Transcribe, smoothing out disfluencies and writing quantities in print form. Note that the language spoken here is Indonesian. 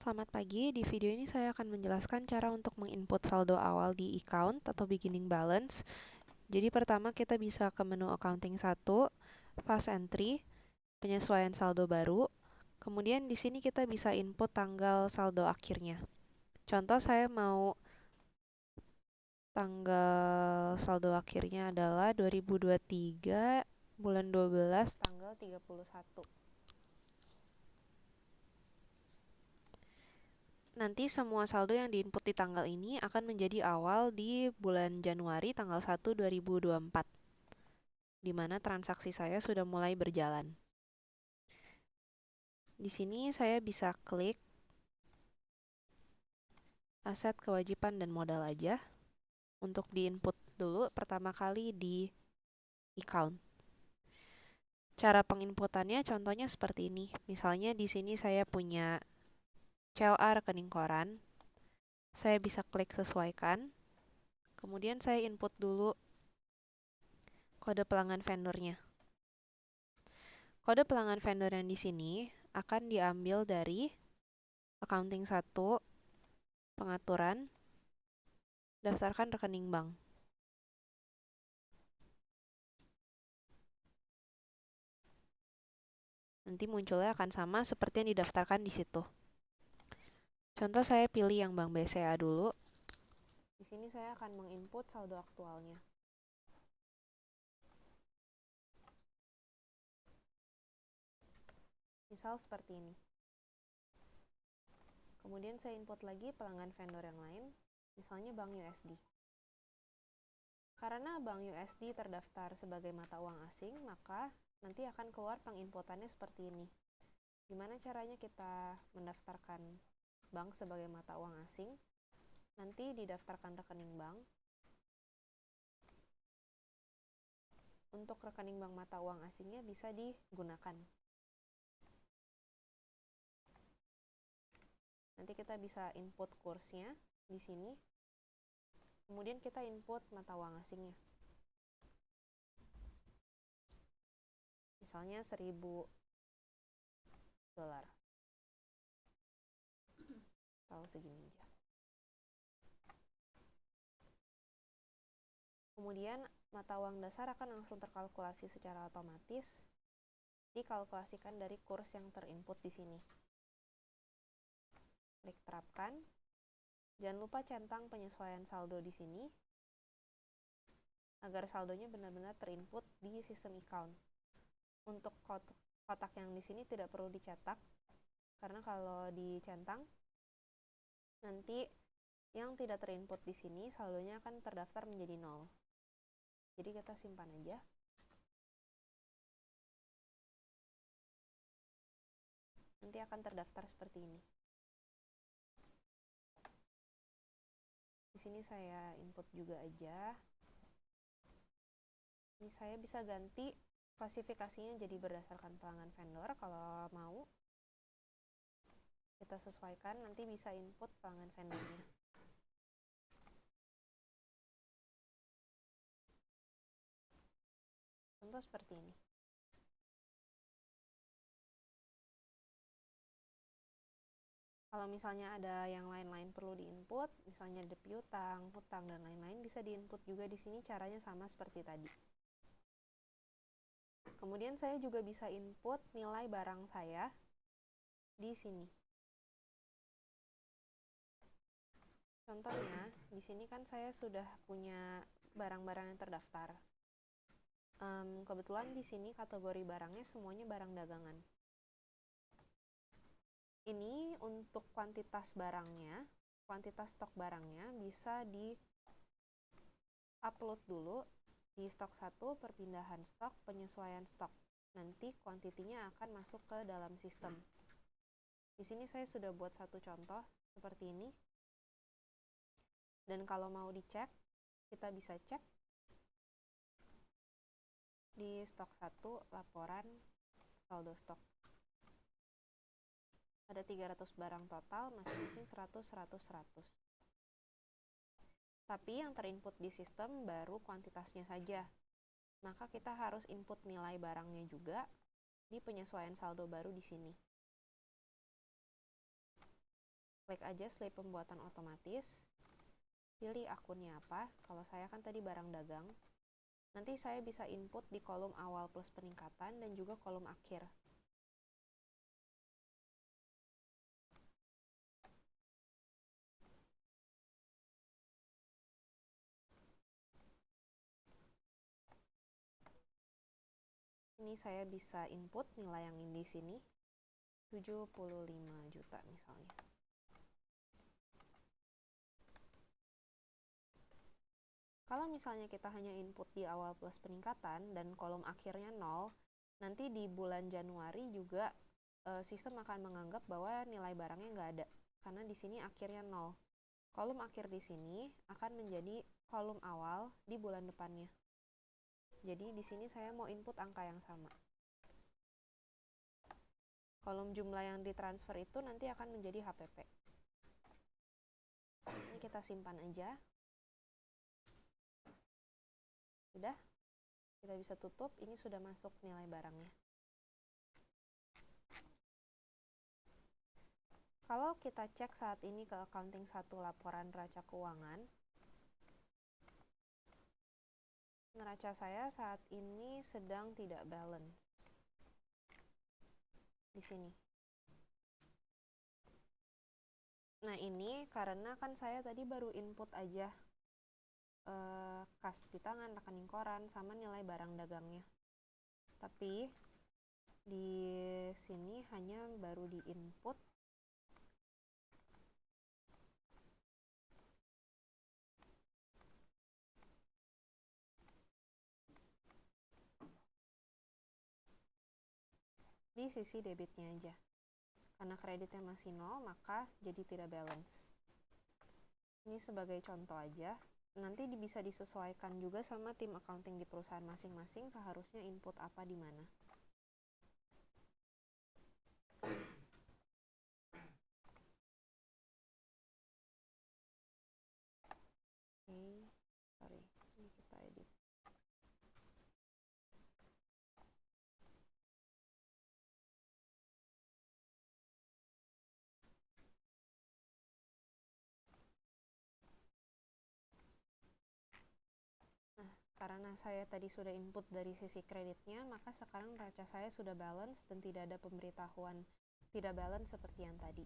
Selamat pagi, di video ini saya akan menjelaskan cara untuk menginput saldo awal di account atau beginning balance. Jadi pertama kita bisa ke menu accounting 1, fast entry, penyesuaian saldo baru. Kemudian di sini kita bisa input tanggal saldo akhirnya. Contoh saya mau tanggal saldo akhirnya adalah 2023 bulan 12 tanggal 31. Nanti semua saldo yang diinput di tanggal ini akan menjadi awal di bulan Januari tanggal 1 2024, di mana transaksi saya sudah mulai berjalan. Di sini saya bisa klik aset kewajiban dan modal aja untuk diinput dulu pertama kali di account. Cara penginputannya contohnya seperti ini. Misalnya di sini saya punya COA rekening koran. Saya bisa klik sesuaikan. Kemudian saya input dulu kode pelanggan vendornya. Kode pelanggan vendor yang di sini akan diambil dari accounting 1, pengaturan, daftarkan rekening bank. Nanti munculnya akan sama seperti yang didaftarkan di situ. Contoh saya pilih yang Bank BCA dulu. Di sini saya akan menginput saldo aktualnya. Misal seperti ini. Kemudian saya input lagi pelanggan vendor yang lain, misalnya Bank USD. Karena Bank USD terdaftar sebagai mata uang asing, maka nanti akan keluar penginputannya seperti ini. Gimana caranya kita mendaftarkan bank sebagai mata uang asing? Nanti didaftarkan rekening bank. Untuk rekening bank mata uang asingnya bisa digunakan. Nanti kita bisa input kursnya di sini. Kemudian kita input mata uang asingnya. Misalnya 1.000 dolar. Tahu segini aja. Kemudian mata uang dasar akan langsung terkalkulasi secara otomatis, dikalkulasikan dari kurs yang terinput di sini. Klik terapkan. Jangan lupa centang penyesuaian saldo di sini agar saldonya benar-benar terinput di sistem account. Untuk kotak yang di sini tidak perlu dicetak karena kalau dicentang nanti yang tidak terinput di sini saldonya akan terdaftar menjadi 0. Jadi kita simpan aja. Nanti akan terdaftar seperti ini. Di sini saya input juga aja. Ini saya bisa ganti klasifikasinya jadi berdasarkan pelanggan vendor. Kalau mau kita sesuaikan, nanti bisa input pelanggan vendornya. Contoh seperti ini. Kalau misalnya ada yang lain-lain perlu diinput, misalnya ada piutang, hutang, dan lain-lain, bisa diinput juga di sini. Caranya sama seperti tadi. Kemudian saya juga bisa input nilai barang saya di sini. Contohnya, di sini kan saya sudah punya barang-barang yang terdaftar. Kebetulan di sini kategori barangnya semuanya barang dagangan. Ini untuk kuantitas barangnya, kuantitas stok barangnya bisa di-upload dulu di stok 1, perpindahan stok, penyesuaian stok. Nanti kuantitinya akan masuk ke dalam sistem. Di sini saya sudah buat satu contoh seperti ini. Dan kalau mau dicek, kita bisa cek di stok 1, laporan saldo stok. Ada 300 barang total, masing-masing 100, 100, 100. Tapi yang terinput di sistem baru kuantitasnya saja. Maka kita harus input nilai barangnya juga di penyesuaian saldo baru di sini. Klik aja slip pembuatan otomatis, pilih akunnya apa. Kalau saya kan tadi barang dagang. Nanti saya bisa input di kolom awal plus peningkatan dan juga kolom akhir. Ini saya bisa input nilai yang di sini, 75 juta misalnya. Kalau misalnya kita hanya input di awal plus peningkatan dan kolom akhirnya 0, nanti di bulan Januari juga sistem akan menganggap bahwa nilai barangnya nggak ada, karena di sini akhirnya 0. Kolom akhir di sini akan menjadi kolom awal di bulan depannya. Jadi di sini saya mau input angka yang sama. Kolom jumlah yang ditransfer itu nanti akan menjadi HPP. Ini kita simpan aja. Sudah, kita bisa tutup. Ini sudah masuk nilai barangnya. Kalau kita cek saat ini ke accounting 1 laporan neraca keuangan, neraca saya saat ini sedang tidak balance. Di sini. Nah ini karena kan saya tadi baru input aja kas di tangan, rekening koran, sama nilai barang dagangnya. Tapi di sini hanya baru di input di sisi debitnya aja. Karena kreditnya masih 0, maka jadi tidak balance. Ini sebagai contoh aja. Nanti bisa disesuaikan juga sama tim accounting di perusahaan masing-masing, seharusnya input apa di mana. Sorry, ini kita edit. Nah, karena saya tadi sudah input dari sisi kreditnya, maka sekarang neraca saya sudah balance dan tidak ada pemberitahuan tidak balance seperti yang tadi.